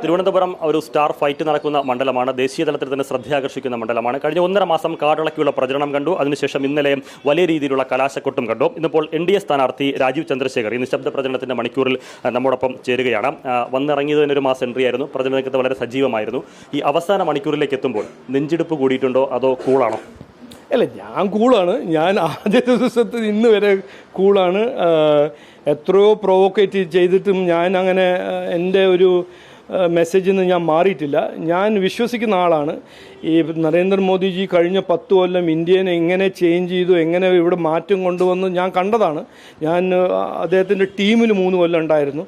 തിരുവനന്തപുരം ഒരു star fight നടക്കുന്ന മണ്ഡലമാണ്. ദേശീയ തലത്തിൽ തന്നെ ശ്രദ്ധയാകർഷിക്കുന്ന മണ്ഡലമാണ്. കഴിഞ്ഞ 1.5 മാസം കാടിളക്കിയുള്ള പ്രചരണം കണ്ടു. അതിനുശേഷം ഇന്നലെ വലിയ രീതിയിലുള്ള കലാശക്കൊട്ടും കണ്ടു. ഇന്നിപ്പോൾ NDA സ്ഥാനാർത്ഥി രാജീവ് ചന്ദ്രശേഖർ ഈ നിശബ്ദ പ്രചരണത്തിന്റെ മണിക്കൂറിൽ നമ്മോടൊപ്പം ചേരുകയാണ്. വന്നിറങ്ങിയത് തന്നെ ഒരു മാസ് എൻട്രി ആയിരുന്നു. പ്രചരണ രംഗത്ത് വളരെ സജീവമായിരുന്നു. ഈ അവസാന മണിക്കൂറിലേക്ക് എത്തുമ്പോൾ നെഞ്ചിടിപ്പ് കൂടിയിട്ടുണ്ടോ അതോ കൂളാണോ? അല്ല, ഞാൻ കൂളാണ്. ഞാൻ ആദ്യ ദിവസത്തിൽ ഇന്ന് വരെ കൂളാണ്. എത്രയോ പ്രൊവോക്കേറ്റ് ചെയ്തിട്ടും ഞാൻ അങ്ങനെ എൻ്റെ ഒരു മെസ്സേജിൽ നിന്ന് ഞാൻ മാറിയിട്ടില്ല. ഞാൻ വിശ്വസിക്കുന്ന ആളാണ്. ഈ നരേന്ദ്രമോദിജി കഴിഞ്ഞ 10 കൊല്ലം ഇന്ത്യനെ എങ്ങനെ ചേഞ്ച് ചെയ്തു, എങ്ങനെ ഇവിടെ മാറ്റം കൊണ്ടുവന്നു ഞാൻ കണ്ടതാണ്. ഞാൻ അദ്ദേഹത്തിൻ്റെ ടീമിൽ 3 കൊല്ലം ഉണ്ടായിരുന്നു.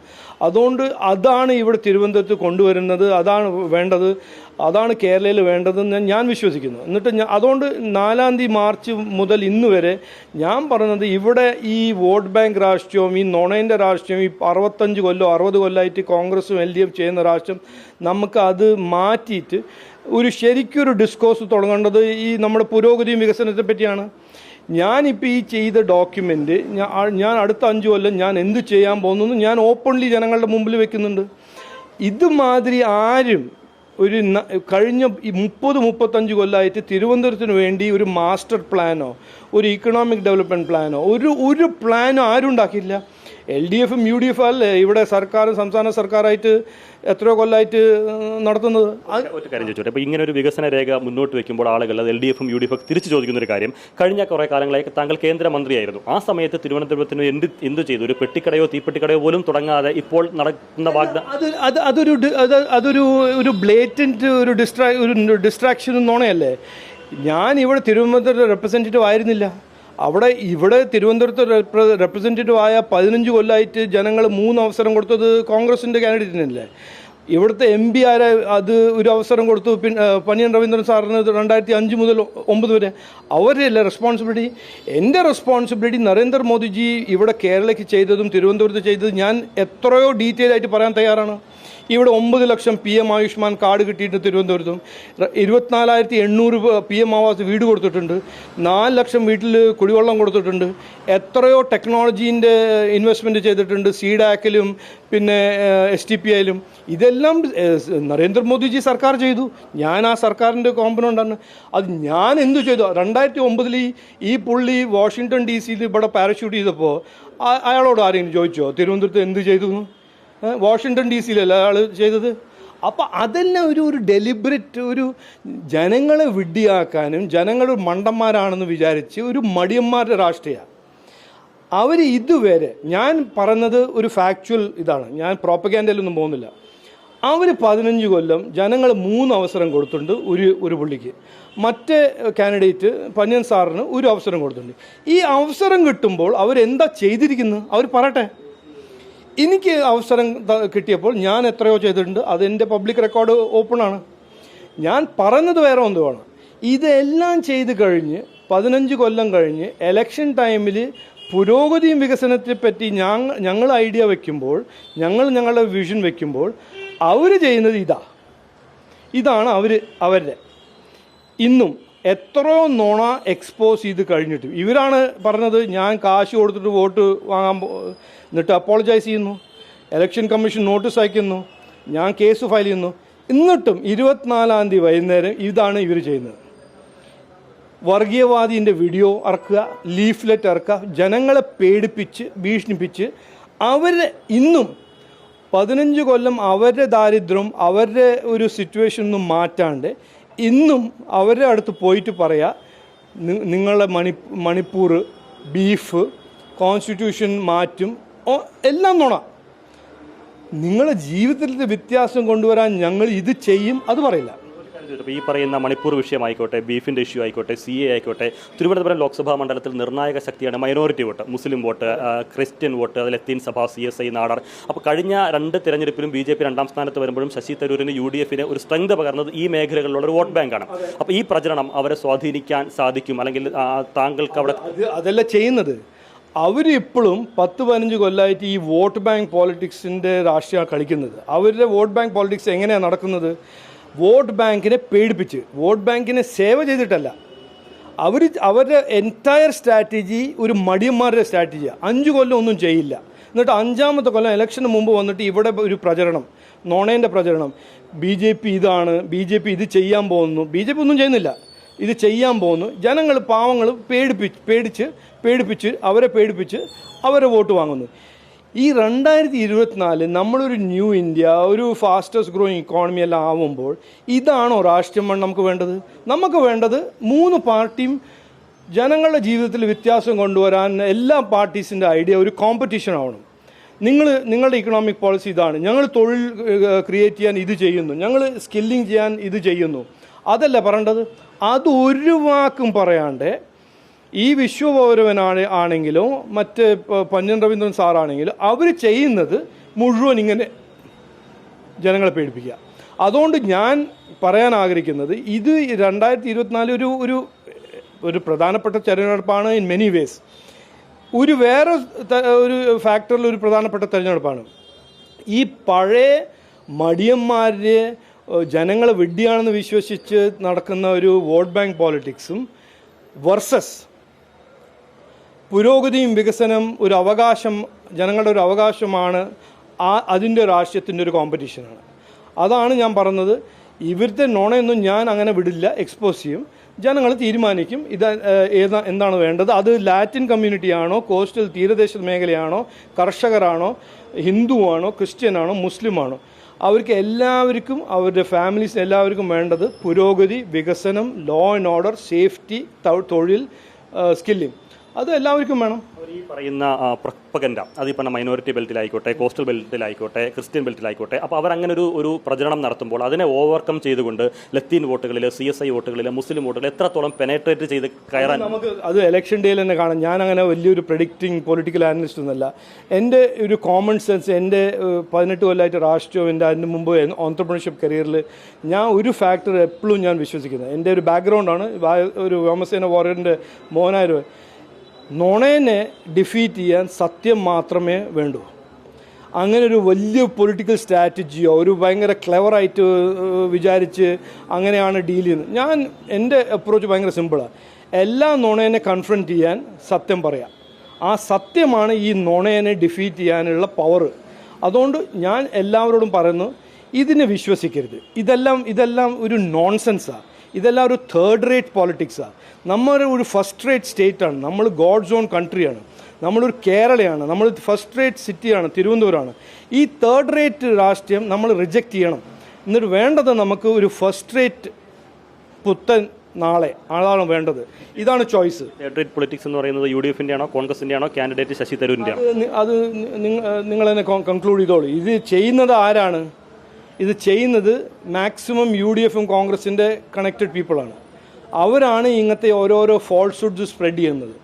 അതുകൊണ്ട് അതാണ് ഇവിടെ തിരുവനന്തപുരത്ത് കൊണ്ടുവരുന്നത്, അതാണ് വേണ്ടത്, അതാണ് കേരളയിൽ വേണ്ടതെന്ന് ഞാൻ വിശ്വസിക്കുന്നു. എന്നിട്ട് അതുകൊണ്ട് 4-ാം തീയതി മാർച്ച് മുതൽ ഇന്ന് വരെ ഞാൻ പറയുന്നത് ഇവിടെ ഈ വോട്ട് ബാങ്ക് രാഷ്ട്രീയവും ഈ നുണേൻ്റെ രാഷ്ട്രീയവും ഈ 65 കൊല്ലം 60 കൊല്ലമായിട്ട് കോൺഗ്രസും LDF ചെയ്യുന്ന രാഷ്ട്രീയം നമുക്ക് അത് മാറ്റിയിട്ട് ശരിക്കൊരു ഡിസ്കോഴ്സ് തുടങ്ങേണ്ടത് ഈ നമ്മുടെ പുരോഗതിയും വികസനത്തെ പറ്റിയാണ്. ഞാനിപ്പോൾ ഈ ചെയ്ത ഡോക്യുമെൻ്റ് ഞാൻ അടുത്ത 5 കൊല്ലം ഞാൻ എന്ത് ചെയ്യാൻ പോകുന്നു ഞാൻ ഓപ്പൺലി ജനങ്ങളുടെ മുമ്പിൽ വെക്കുന്നുണ്ട്. ഇതുമാതിരി ആരും കഴിഞ്ഞ 30-35 കൊല്ലമായിട്ട് തിരുവനന്തപുരത്തിന് വേണ്ടി ഒരു മാസ്റ്റർ പ്ലാനോ ഒരു ഇക്കണോമിക് ഡെവലപ്മെൻറ്റ് പ്ലാനോ ഒരു പ്ലാനോ ആരും ഉണ്ടാക്കിയില്ല. LDFും UDF അല്ലേ ഇവിടെ സർക്കാരും സംസ്ഥാന സർക്കാരായിട്ട് എത്രയോ കൊല്ലമായിട്ട് നടത്തുന്നത്. ഒരു കാര്യം ചോദിച്ചോട്ടെ, ഇപ്പോൾ ഇങ്ങനെ ഒരു വികസന രേഖ മുന്നോട്ട് വെക്കുമ്പോൾ ആളുകൾ അത് LDFും UDF ഒക്കെ തിരിച്ചു ചോദിക്കുന്ന ഒരു കാര്യം, കഴിഞ്ഞ കുറേ കാലങ്ങളായി താങ്കൾ കേന്ദ്രമന്ത്രിയായിരുന്നു. ആ സമയത്ത് തിരുവനന്തപുരത്തിന് എന്ത് ചെയ്തു? ഒരു പെട്ടിക്കടയോ തീപ്പെട്ടിക്കടയോ പോലും തുടങ്ങാതെ ഇപ്പോൾ നടക്കുന്ന അതൊരു ബ്ലേറ്റന്റ് ഒരു ഡിസ്ട്രാക്ഷൻ നോണയല്ലേ. ഞാൻ ഇവിടെ തിരുവനന്തപുരത്ത് റെപ്രസെൻറ്റേറ്റീവ് ആയിരുന്നില്ല. ഇവിടെ തിരുവനന്തപുരത്ത് റെപ്രസെൻറ്റേറ്റീവ് ആയ 15 കൊല്ലമായിട്ട് ജനങ്ങൾ 3 അവസരം കൊടുത്തത് കോൺഗ്രസിൻ്റെ കാൻഡിഡേറ്റിനല്ലേ. ഇവിടുത്തെ MP ആരെ അത് ഒരു അവസരം കൊടുത്തു. പനിയൻ രവീന്ദ്രൻ സാറിന് 2005 മുതൽ 9 വരെ അവരല്ലേ റെസ്പോൺസിബിലിറ്റി. എൻ്റെ റെസ്പോൺസിബിലിറ്റി നരേന്ദ്രമോദിജി ഇവിടെ കേരളയ്ക്ക് ചെയ്തതും തിരുവനന്തപുരത്ത് ചെയ്തതും ഞാൻ എത്രയോ ഡീറ്റെയിൽ ആയിട്ട് പറയാൻ തയ്യാറാണ്. ഇവിടെ 9 ലക്ഷം PM ആയുഷ്മാൻ കാർഡ് കിട്ടിയിട്ട് തിരുവനന്തപുരത്തും 24,800 PM ആവാസ് വീട് കൊടുത്തിട്ടുണ്ട്. 4 ലക്ഷം വീട്ടിൽ കുടിവെള്ളം കൊടുത്തിട്ടുണ്ട്. എത്രയോ ടെക്നോളജീൻ്റെ ഇൻവെസ്റ്റ്മെൻറ്റ് ചെയ്തിട്ടുണ്ട്. സീഡാക്കിലും പിന്നെ STPIയിലും. ഇതെല്ലാം നരേന്ദ്രമോദിജി സർക്കാർ ചെയ്തു. ഞാൻ ആ സർക്കാരിൻ്റെ കോമ്പനൻ്റാണ്. അത് ഞാൻ എന്തു ചെയ്തു? 2009 ഈ പുള്ളി വാഷിങ്ടൺ DC ഇവിടെ പാരഷൂട്ട് ചെയ്തപ്പോൾ അയാളോട് ആരെങ്കിലും ചോദിച്ചോ തിരുവനന്തപുരത്ത് എന്ത് ചെയ്തു? വാഷിങ്ടൺ DC അയാൾ ചെയ്തത്. അപ്പോൾ അതെല്ലാം ഒരു ഡെലിബറേറ്റ് ജനങ്ങളെ വിഡ്ഢിയാക്കാനും ജനങ്ങൾ മണ്ടന്മാരാണെന്ന് വിചാരിച്ച് ഒരു മടിയന്മാരുടെ രാഷ്ട്രീയമാണ് അവർ. ഇതുവരെ ഞാൻ പറഞ്ഞത് ഒരു ഫാക്ച്വൽ ഇതാണ്, ഞാൻ പ്രോപ്പഗാൻഡയിലൊന്നും പോകുന്നില്ല. അവർ 15 കൊല്ലം ജനങ്ങൾ 3 അവസരം കൊടുത്തിട്ടുണ്ട് ഒരു പുള്ളിക്ക്. മറ്റേ കാൻഡിഡേറ്റ് പന്യൻ സാറിന് ഒരു അവസരം കൊടുത്തിട്ടുണ്ട്. ഈ അവസരം കിട്ടുമ്പോൾ അവരെന്താ ചെയ്തിരിക്കുന്നത് അവർ പറയട്ടെ. എനിക്ക് അവസരം കിട്ടിയപ്പോൾ ഞാൻ എത്രയോ ചെയ്തിട്ടുണ്ട്. അതെൻ്റെ പബ്ലിക് റെക്കോർഡ് ഓപ്പണാണ്. ഞാൻ പറഞ്ഞത് വേറെ ഒന്നും വേണം. ഇതെല്ലാം ചെയ്ത് കഴിഞ്ഞ് 15 കൊല്ലം കഴിഞ്ഞ് ഇലക്ഷൻ ടൈമിൽ പുരോഗതിയും വികസനത്തെ പറ്റി ഞങ്ങൾ ഐഡിയ വയ്ക്കുമ്പോൾ ഞങ്ങളുടെ വിഷൻ വയ്ക്കുമ്പോൾ അവർ ചെയ്യുന്നത് ഇതാണ് അവരുടെ ഇന്നും എത്രയോ നുണ എക്സ്പോസ് ചെയ്ത് കഴിഞ്ഞിട്ടും ഇവരാണ് പറഞ്ഞത് ഞാൻ കാശ് കൊടുത്തിട്ട് വോട്ട് വാങ്ങാൻ എന്നിട്ട് അപ്പോളജൈസ് ചെയ്യുന്നു, ഇലക്ഷൻ കമ്മീഷൻ നോട്ടീസ് അയക്കുന്നു, ഞാൻ കേസ് ഫയൽ ചെയ്യുന്നു. എന്നിട്ടും 24-ാം തീയതി വൈകുന്നേരം ഇതാണ് ഇവർ ചെയ്യുന്നത്. വർഗീയവാദീൻ്റെ വീഡിയോ ഇറക്കുക, ലീഫ്ലെറ്റ് ഇറക്കുക, ജനങ്ങളെ പേടിപ്പിച്ച് ഭീഷണിപ്പിച്ച് അവരെ ഇന്നും 15 കൊല്ലം അവരുടെ ദാരിദ്ര്യം അവരുടെ ഒരു സിറ്റുവേഷനൊന്നും മാറ്റാണ്ട് ഇന്നും അവരുടെ അടുത്ത് പോയിട്ട് പറയാ നിങ്ങളുടെ മണിപ്പൂർ ബീഫ് കോൺസ്റ്റിറ്റ്യൂഷൻ മാറ്റും എല്ലാം നുണ. നിങ്ങളുടെ ജീവിതത്തിലെ വ്യത്യാസം കൊണ്ടുവരാൻ ഞങ്ങൾ ഇത് ചെയ്യും അത് പറയില്ല. ഈ പറയുന്ന മണിപ്പൂർ വിഷയമായിക്കോട്ടെ, ബീഫിൻ്റെ ഇഷ്യൂ ആയിക്കോട്ടെ, CA ആയിക്കോട്ടെ, തിരുവനന്തപുരം ലോക്സഭാ മണ്ഡലത്തിൽ നിർണായക ശക്തിയാണ് മൈനോറിറ്റി വോട്ട്, മുസ്ലിം വോട്ട്, ക്രിസ്ത്യൻ വോട്ട്, അതിൽ ലത്തീൻ സഭ, CSI, നാടാർ. അപ്പോൾ കഴിഞ്ഞ 2 തിരഞ്ഞെടുപ്പിലും BJP 2ാം സ്ഥാനത്ത് വരുമ്പോഴും ശശി തരൂരിന് UDFന് ഒരു സ്ട്രെങ്ത് പകർന്നത് ഈ മേഖലകളിലുള്ള ഒരു വോട്ട് ബാങ്കാണ്. അപ്പോൾ ഈ പ്രചരണം അവരെ സ്വാധീനിക്കാൻ സാധിക്കും, അല്ലെങ്കിൽ താങ്കൾക്ക് അവിടെ അതല്ല ചെയ്യുന്നത്. അവരിപ്പോഴും 10-15 കൊല്ലമായിട്ട് ഈ വോട്ട് ബാങ്ക് പോളിറ്റിക്സിൻ്റെ രാഷ്ട്രീയം കളിക്കുന്നത്. അവരുടെ വോട്ട് ബാങ്ക് പോളിറ്റിക്സ് എങ്ങനെയാണ് നടക്കുന്നത്? വോട്ട് ബാങ്കിനെ പേടിപ്പിച്ച്, വോട്ട് ബാങ്കിനെ സേവ ചെയ്തിട്ടല്ല. അവരുടെ എൻറ്റയർ സ്ട്രാറ്റജി ഒരു മടിയന്മാരുടെ സ്ട്രാറ്റജിയാണ്. 5 കൊല്ലം ഒന്നും ചെയ്യില്ല, എന്നിട്ട് 5ാമത്തെ കൊല്ലം ഇലക്ഷന് മുമ്പ് വന്നിട്ട് ഇവിടെ ഒരു പ്രചരണം നോണേൻ്റെ പ്രചരണം. BJP ഇതാണ്, BJP ഇത് ചെയ്യാൻ പോകുന്നു. BJP ഒന്നും ചെയ്യുന്നില്ല, ഇത് ചെയ്യാൻ പോകുന്നു. ജനങ്ങൾ പാവങ്ങൾ പേടിപ്പിച്ച് അവരെ വോട്ട് വാങ്ങുന്നു. ഈ 2024 നമ്മളൊരു ന്യൂ ഇന്ത്യ, ഒരു ഫാസ്റ്റസ്റ്റ് ഗ്രോയിങ് ഇക്കോണമി എല്ലാം ആവുമ്പോൾ ഇതാണോ രാഷ്ട്രീയം നമുക്ക് വേണ്ടത്? നമുക്ക് വേണ്ടത് 3 പാർട്ടിയും ജനങ്ങളുടെ ജീവിതത്തിൽ വ്യത്യാസം കൊണ്ടുവരാൻ എല്ലാ പാർട്ടീസിൻ്റെ ഐഡിയ ഒരു കോമ്പറ്റീഷൻ ആവണം. നിങ്ങളുടെ ഇക്കണോമിക് പോളിസി ഇതാണ്, ഞങ്ങൾ തൊഴിൽ ക്രിയേറ്റ് ചെയ്യാൻ ഇത് ചെയ്യുന്നു, ഞങ്ങൾ സ്കില്ലിങ് ചെയ്യാൻ ഇത് ചെയ്യുന്നു, അതല്ല പറയേണ്ടത്. അതൊരു വാക്കും പറയാണ്ട് ഈ ആണെങ്കിലും മറ്റ് പന്ന്യൻ രവീന്ദ്രൻ സാറാണെങ്കിലും അവർ ചെയ്യുന്നത് മുഴുവൻ ഇങ്ങനെ ജനങ്ങളെ പേടിപ്പിക്കുക. അതുകൊണ്ട് ഞാൻ പറയാൻ ആഗ്രഹിക്കുന്നത് ഇത് 2024 ഒരു പ്രധാനപ്പെട്ട തെരഞ്ഞെടുപ്പാണ് ഇൻ മെനി വേസ്. വേറെ ഒരു ഫാക്ടറിൽ ഒരു പ്രധാനപ്പെട്ട തെരഞ്ഞെടുപ്പാണ്. ഈ പഴയ മടിയന്മാരെ ജനങ്ങളെ വിഡ്ഢിയാണെന്ന് വിശ്വസിച്ച് നടക്കുന്ന ഒരു വോട്ട് ബാങ്ക് പോളിറ്റിക്സും വേഴ്സസ് പുരോഗതിയും വികസനം ഒരു അവകാശം, ജനങ്ങളുടെ ഒരു അവകാശമാണ്, അതിൻ്റെ രാഷ്ട്രീയത്തിൻ്റെ ഒരു കോമ്പറ്റീഷനാണ്. അതാണ് ഞാൻ പറഞ്ഞത്. ഇവരുടെ നോണയൊന്നും ഞാൻ അങ്ങനെ വിടില്ല, എക്സ്പോസ് ചെയ്യും. ജനങ്ങൾ തീരുമാനിക്കും എന്താണ് വേണ്ടത്. അത് ലാറ്റിൻ കമ്മ്യൂണിറ്റിയാണോ, കോസ്റ്റൽ തീരദേശ മേഖലയാണോ, കർഷകരാണോ, ഹിന്ദുവാണോ, ക്രിസ്ത്യനാണോ, മുസ്ലിമാണോ, അവർക്ക് എല്ലാവർക്കും അവരുടെ ഫാമിലീസ് എല്ലാവർക്കും വേണ്ടത് പുരോഗതി, വികസനം, ലോ ആൻഡ് ഓർഡർ, സേഫ്റ്റി, തൊഴിൽ, സ്കില്ലിംഗ്, അത് എല്ലാവർക്കും വേണം. ഈ പറയുന്ന പ്രൊപ്പഗൻഡ അത് ഈ പറഞ്ഞ മൈനോറിറ്റി ബെൽറ്റിലായിക്കോട്ടെ, കോസ്റ്റൽ ബെൽറ്റിലായിക്കോട്ടെ, ക്രിസ്ത്യൻ ബെൽറ്റിലായിക്കോട്ടെ, അപ്പോൾ അവരങ്ങനെ ഒരു പ്രചരണം നടത്തുമ്പോൾ അതിനെ ഓവർകം ചെയ്തുകൊണ്ട് ലത്തീൻ വോട്ടുകളിൽ, CSI വോട്ടുകളിൽ, മുസ്ലിം വോട്ടുകളിൽ എത്രത്തോളം പെനട്രേറ്റ് ചെയ്ത് കയറാൻ നമുക്ക് അത് ഇലക്ഷൻ ഡേയിൽ തന്നെ കാണാം. ഞാൻ അങ്ങനെ വലിയൊരു പ്രെഡിക്റ്റിംഗ് പൊളിറ്റിക്കൽ ആനലിസ്റ്റ് ഒന്നുമല്ല. എൻ്റെ ഒരു കോമൺ സെൻസ്, എൻ്റെ 18 കൊല്ലമായിട്ട് രാഷ്ട്രീയം, എൻ്റെ അതിന് മുമ്പ് ഓൺട്രപ്രണർഷിപ്പ് കരിയറിൽ ഞാൻ ഒരു ഫാക്ടർ എപ്പോഴും ഞാൻ വിശ്വസിക്കുന്നത്, എൻ്റെ ഒരു ബാക്ക്ഗ്രൗണ്ടാണ്, ഒരു വ്യോമസേന വാറിയറിൻ്റെ മോനായിരുന്നു. നോണേനെ ഡിഫീറ്റ് ചെയ്യാൻ സത്യം മാത്രമേ വേണ്ടൂ. അങ്ങനെ ഒരു വലിയ പൊളിറ്റിക്കൽ സ്ട്രാറ്റജിയോ ഒരു ഭയങ്കര ക്ലെവറായിട്ട് വിചാരിച്ച് അങ്ങനെയാണ് ഡീൽ ചെയ്യുന്നത്. എൻ്റെ അപ്രോച്ച് ഭയങ്കര സിമ്പിളാണ്. എല്ലാ നോണേനെ കൺഫ്രണ്ട് ചെയ്യാൻ സത്യം പറയാം. ആ സത്യമാണ് ഈ നോണേനെ ഡിഫീറ്റ് ചെയ്യാനുള്ള പവർ. അതുകൊണ്ട് ഞാൻ എല്ലാവരോടും പറയുന്നു, ഇതിനെ വിശ്വസിക്കരുത്. ഇതെല്ലാം ഒരു നോൺസെൻസാണ്. ഇതെല്ലാം ഒരു തേർഡ് റേറ്റ് പോളിറ്റിക്സാണ്. നമ്മൾ ഒരു ഫസ്റ്റ് റേറ്റ് സ്റ്റേറ്റാണ്, നമ്മൾ ഗോഡ്സ് ഓൺ കൺട്രിയാണ്, നമ്മളൊരു കേരളയാണ്, നമ്മൾ ഫസ്റ്റ് റേറ്റ് സിറ്റിയാണ്, തിരുവനന്തപുരമാണ്. ഈ തേർഡ് റേറ്റ് രാഷ്ട്രീയം നമ്മൾ റിജക്റ്റ് ചെയ്യണം. എന്നിട്ട് വേണ്ടത് നമുക്ക് ഒരു ഫസ്റ്റ് റേറ്റ് പുത്തൻ നാളെ അതാണ് വേണ്ടത്. ഇതാണ് ചോയ്സ്. തേർഡ് റേറ്റ് പൊളിറ്റിക്സ് എന്ന് പറയുന്നത് UDF-ന്റെ ആണോ, കോൺഗ്രസിൻ്റെ ആണോ, കാൻഡിഡേറ്റ് ശശി തരൂരിൻ്റെ ആണോ? അത് നിങ്ങൾ തന്നെ കൺക്ലൂഡ് ചെയ്തോളൂ. ഇത് ചെയ്യുന്നത് ആരാണ്? ഇത് ചെയ്യുന്നത് മാക്സിമം UDF-ഉം കോൺഗ്രസിൻ്റെ കണക്റ്റഡ് പീപ്പിളാണ്. അവരാണ് ഇങ്ങനത്തെ ഓരോരോ ഫോൾസ്ഹുഡ്സ് സ്പ്രെഡ് ചെയ്യുന്നത്.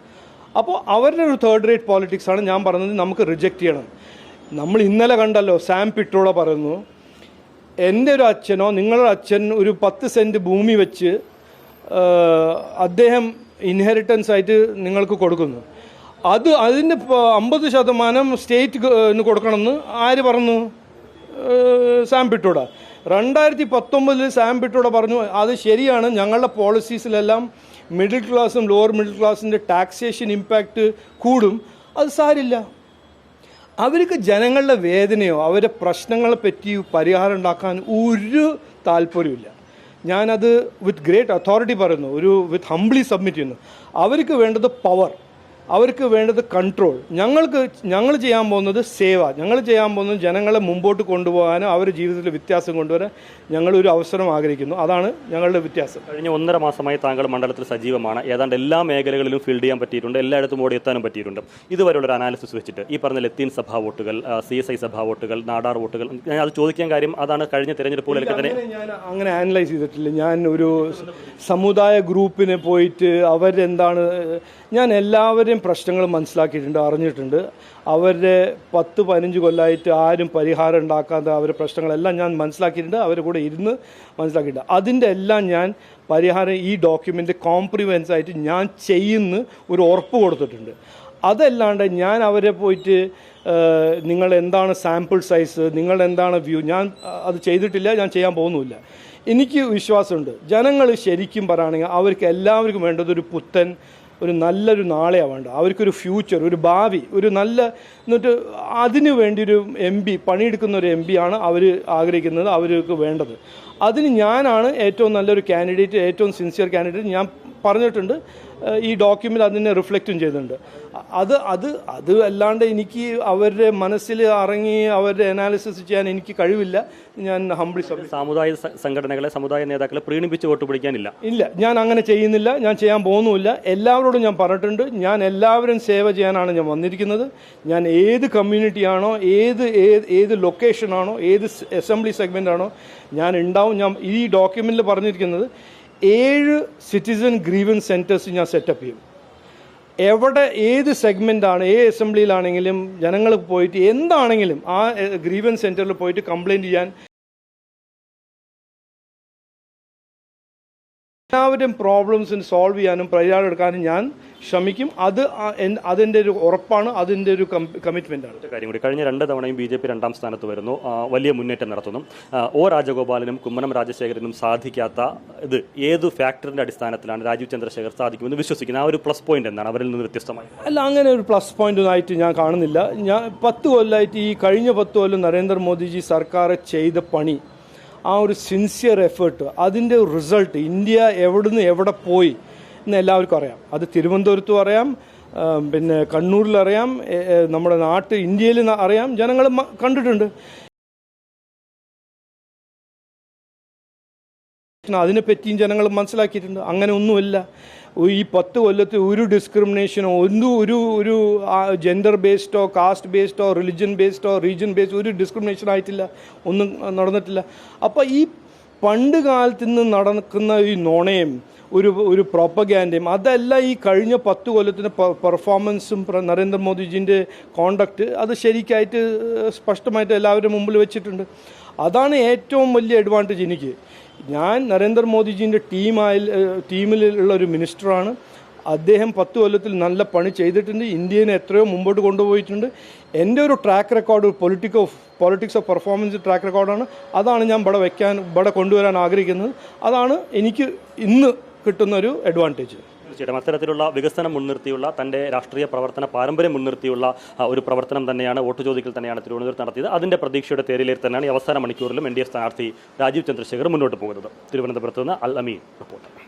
അപ്പോൾ അവരുടെ ഒരു തേർഡ് റേറ്റ് പോളിറ്റിക്സാണ് ഞാൻ പറഞ്ഞത് നമുക്ക് റിജക്റ്റ് ചെയ്യണം. നമ്മൾ ഇന്നലെ കണ്ടല്ലോ, സാം പിട്രോഡ പറയുന്നു, എൻ്റെ ഒരു അച്ഛനോ നിങ്ങളുടെ അച്ഛൻ ഒരു 10 സെൻറ്റ് ഭൂമി വെച്ച് അദ്ദേഹം ഇൻഹെറിറ്റൻസ് ആയിട്ട് നിങ്ങൾക്ക് കൊടുക്കുന്നു. അതിൻ്റെ 50% സ്റ്റേറ്റ് കൊടുക്കണമെന്ന് ആര് പറഞ്ഞു? സാം പിട്രോഡ. 2019 സാം പിട്രോഡ പറഞ്ഞു അത് ശരിയാണ്, ഞങ്ങളുടെ പോളിസീസിലെല്ലാം മിഡിൽ ക്ലാസ്സും ലോവർ മിഡിൽ ക്ലാസ്സിൻ്റെ ടാക്സേഷൻ ഇമ്പാക്റ്റ് കൂടും, അത് സാരില്ല. അവർക്ക് ജനങ്ങളുടെ വേദനയോ അവരുടെ പ്രശ്നങ്ങളെ പറ്റി പരിഹാരം ഉണ്ടാക്കാൻ ഒരു താല്പര്യമില്ല. ഞാനത് വിത്ത് ഗ്രേറ്റ് അതോറിറ്റി പറയുന്നു, വിത്ത് ഹംബ്ലി സബ്മിറ്റ് ചെയ്യുന്നു. അവർക്ക് വേണ്ടത് പവർ, അവർക്ക് വേണ്ടത് കൺട്രോൾ. ഞങ്ങൾ ചെയ്യാൻ പോകുന്നത് സേവ, ഞങ്ങൾ ചെയ്യാൻ പോകുന്നത് ജനങ്ങളെ മുമ്പോട്ട് കൊണ്ടുപോകാനും അവരുടെ ജീവിതത്തിൽ വ്യത്യാസം കൊണ്ടുവരാൻ ഞങ്ങളൊരു അവസരം ആഗ്രഹിക്കുന്നു. അതാണ് ഞങ്ങളുടെ വ്യത്യാസം. കഴിഞ്ഞ 1.5 മാസമായി താങ്കൾ മണ്ഡലത്തിൽ സജീവമാണ്. ഏതാണ്ട് എല്ലാ മേഖലകളിലും ഫീൽഡ് ചെയ്യാൻ പറ്റിയിട്ടുണ്ട്, എല്ലായിടത്തും ഓടിയെത്താനും പറ്റിയിട്ടുണ്ട്. ഇതുവരെയുള്ളൊരു അനാലിസിസ് വെച്ചിട്ട് ഈ പറഞ്ഞ ലത്തീൻ സഭാ വോട്ടുകൾ, CSI സഭാ വോട്ടുകൾ, നാടാർ വോട്ടുകൾ, ഞാൻ അത് ചോദിക്കാൻ കാര്യം അതാണ് കഴിഞ്ഞ തെരഞ്ഞെടുപ്പുകളിലൊക്കെ തന്നെ ഞാൻ അങ്ങനെ ആനലൈസ് ചെയ്തിട്ടില്ല. ഞാൻ ഒരു സമുദായ ഗ്രൂപ്പിന് പോയിട്ട് അവരെന്താണ്, ഞാൻ എല്ലാവരെയും പ്രശ്നങ്ങൾ മനസ്സിലാക്കിയിട്ടുണ്ട്, അറിഞ്ഞിട്ടുണ്ട്. അവരുടെ 10-15 കൊല്ലമായിട്ട് ആരും പരിഹാരം ഉണ്ടാക്കാത്ത അവരുടെ പ്രശ്നങ്ങളെല്ലാം ഞാൻ മനസ്സിലാക്കിയിട്ടുണ്ട്, അവരുടെ കൂടെ ഇരുന്ന് മനസ്സിലാക്കിയിട്ടുണ്ട്. അതിൻ്റെ എല്ലാം ഞാൻ പരിഹാരം ഈ ഡോക്യുമെൻ്റ് കോംപ്രിഹെൻസ് ആയിട്ട് ഞാൻ ചെയ്യുന്ന ഒരു ഉറപ്പ് കൊടുത്തിട്ടുണ്ട്. അതല്ലാണ്ട് ഞാൻ അവരെ പോയിട്ട് നിങ്ങൾ എന്താണ് സാമ്പിൾ സൈസ്, നിങ്ങൾ എന്താണ് വ്യൂ, ഞാൻ അത് ചെയ്തിട്ടില്ല, ഞാൻ ചെയ്യാൻ പോകുന്നുമില്ല. എനിക്ക് വിശ്വാസമുണ്ട് ജനങ്ങൾ ശരിക്കും പറയുകയാണെങ്കിൽ അവർക്ക് എല്ലാവർക്കും വേണ്ടത് ഒരു പുത്തൻ ഒരു നല്ലൊരു നാളെയാണ് വേണ്ടത്. അവർക്കൊരു ഫ്യൂച്ചർ, ഒരു ഭാവി, ഒരു നല്ല എന്നിട്ട് അതിനു വേണ്ടി ഒരു MP, പണിയെടുക്കുന്ന ഒരു MP ആണ് അവർ ആഗ്രഹിക്കുന്നത്, അവർക്ക് വേണ്ടത്. അതിന് ഞാനാണ് ഏറ്റവും നല്ലൊരു കാൻഡിഡേറ്റ്, ഏറ്റവും സിൻസിയർ കാൻഡിഡേറ്റ്. ഞാൻ പറഞ്ഞിട്ടുണ്ട്, ഈ ഡോക്യുമെൻ്റ് അതിനെ റിഫ്ലക്റ്റും ചെയ്തിട്ടുണ്ട്. അത് അല്ലാണ്ട് എനിക്ക് അവരുടെ മനസ്സിൽ ഇറങ്ങി അവരുടെ അനാലിസിസ് ചെയ്യാൻ എനിക്ക് കഴിവില്ല. ഞാൻ ഹംബ്ലി സാമുദായിക സംഘടനകളെ, സമുദായ നേതാക്കളെ പ്രീണിപ്പിച്ച് വോട്ട് പിടിക്കാനില്ല. ഇല്ല, ഞാൻ അങ്ങനെ ചെയ്യുന്നില്ല, ഞാൻ ചെയ്യാൻ പോകുന്നുമില്ല. എല്ലാവരോടും ഞാൻ പറഞ്ഞിട്ടുണ്ട്, ഞാൻ എല്ലാവരും സേവ ചെയ്യാനാണ് ഞാൻ വന്നിരിക്കുന്നത്. ഞാൻ ഏത് കമ്മ്യൂണിറ്റിയാണോ, ഏത് ലൊക്കേഷനാണോ, ഏത് അസംബ്ലി സെഗ്മെൻ്റ് ആണോ ഞാൻ ഉണ്ടാവും. ഞാൻ ഈ ഡോക്യുമെൻറ്റിൽ പറഞ്ഞിരിക്കുന്നത് 7 സിറ്റിസൺ ഗ്രീവൻസ് സെൻറ്റേഴ്സ് ഞാൻ സെറ്റപ്പ് ചെയ്യും. എവിടെ ഏത് സെഗ്മെൻ്റാണ്, ഏത് അസംബ്ലിയിലാണെങ്കിലും ജനങ്ങൾ പോയിട്ട് എന്താണെങ്കിലും ആ ഗ്രീവൻസ് സെൻറ്ററിൽ പോയിട്ട് കംപ്ലയിൻറ്റ് ചെയ്യാൻ, എല്ലാവരുടെയും പ്രോബ്ലംസിന് സോൾവ് ചെയ്യാനും പരിഹാരം എടുക്കാനും ഞാൻ ശ്രമിക്കും. അതിൻ്റെ ഒരു ഉറപ്പാണ്, അതിൻ്റെ ഒരു കമ്മിറ്റ്മെൻറ്റാണ്. കാര്യം കൂടി, കഴിഞ്ഞ 2 തവണയും BJP 2ാം സ്ഥാനത്ത് വരുന്നു, വലിയ മുന്നേറ്റം നടത്തുന്നു. O രാജഗോപാലനും കുമ്മനം രാജശേഖരനും സാധിക്കാത്ത ഇത് ഏത് ഫാക്ടറിൻ്റെ അടിസ്ഥാനത്തിലാണ് രാജീവ് ചന്ദ്രശേഖർ സാധിക്കുമെന്ന് വിശ്വസിക്കുന്നത്? ആ ഒരു പ്ലസ് പോയിന്റ് എന്താണ് അവരിൽ നിന്ന് വ്യത്യസ്തമായി? അല്ല, അങ്ങനെ ഒരു പ്ലസ് പോയിന്റായിട്ട് ഞാൻ കാണുന്നില്ല. ഞാൻ 10 കൊല്ലമായിട്ട്, ഈ കഴിഞ്ഞ 10 കൊല്ലം നരേന്ദ്രമോദിജി സർക്കാർ ചെയ്ത പണി, ആ ഒരു സിൻസിയർ എഫേർട്ട്, അതിൻ്റെ റിസൾട്ട് ഇന്ത്യ എവിടുന്ന് എവിടെ പോയി എന്ന് എല്ലാവർക്കും അറിയാം. അത് തിരുവനന്തപുരത്തും അറിയാം, പിന്നെ കണ്ണൂരിലറിയാം, നമ്മുടെ ഇന്ത്യയിൽ അറിയാം, ജനങ്ങൾ കണ്ടിട്ടുണ്ട്. അതിനെപ്പറ്റിയും ജനങ്ങൾ മനസ്സിലാക്കിയിട്ടുണ്ട്. അങ്ങനെ ഒന്നുമില്ല. ഈ 10 കൊല്ലത്തിൽ ഒരു ഡിസ്ക്രിമിനേഷനോ, ഒരു ജെൻഡർ ബേസ്ഡോ, കാസ്റ്റ് ബേസ്ഡോ, റിലിജൻ ബേസ്ഡോ, റീജിയൻ ബേസ്ഡ് ഒരു ഡിസ്ക്രിമിനേഷൻ ആയിട്ടില്ല, ഒന്നും നടന്നിട്ടില്ല. അപ്പോൾ ഈ പണ്ട് കാലത്ത് നിന്ന് നടക്കുന്ന ഈ നോണയും ഒരു പ്രോപ്പഗാൻഡയും അതല്ല ഈ കഴിഞ്ഞ 10 കൊല്ലത്തിന് പെർഫോമൻസും നരേന്ദ്രമോദിജിൻ്റെ കോണ്ടക്റ്റ് അത് ശരിക്കായിട്ട് സ്പഷ്ടമായിട്ട് എല്ലാവരും മുമ്പിൽ വെച്ചിട്ടുണ്ട്. അതാണ് ഏറ്റവും വലിയ അഡ്വാൻറ്റേജ് എനിക്ക്. ഞാൻ നരേന്ദ്രമോദിജിൻ്റെ ടീമിലുള്ള ഒരു മിനിസ്റ്ററാണ്. അദ്ദേഹം 10 കൊല്ലത്തിൽ നല്ല പണി ചെയ്തിട്ടുണ്ട്, ഇന്ത്യനെ എത്രയോ മുമ്പോട്ട് കൊണ്ടുപോയിട്ടുണ്ട്. എൻ്റെ ഒരു track record, politics of performance track റെക്കോർഡാണ്. അതാണ് ഞാൻ ഇവിടെ കൊണ്ടുവരാൻ ആഗ്രഹിക്കുന്നത്. അതാണ് എനിക്ക് ഇന്ന് കിട്ടുന്ന ഒരു അഡ്വാൻറ്റേജ്. തീർച്ചയായിട്ടും അത്തരത്തിലുള്ള വികസനം മുൻനിർത്തിയുള്ള, തൻ്റെ രാഷ്ട്രീയ പ്രവർത്തന പാരമ്പര്യം മുൻനിർത്തിയുള്ള ഒരു പ്രവർത്തനം തന്നെയാണ്, വോട്ട് ചോദിക്കൽ തന്നെയാണ് തിരുവനന്തപുരത്ത് നടത്തിയത്. അതിൻ്റെ പ്രതീക്ഷയുടെ തേരിലേൽ തന്നെയാണ് ഈ അവസാന മണിക്കൂറിലും NDA സ്ഥാനാർത്ഥി രാജീവ് ചന്ദ്രശേഖർ മുന്നോട്ട് പോകുന്നത്. തിരുവനന്തപുരത്ത് നിന്ന് അൽ അമീൻ റിപ്പോർട്ട്.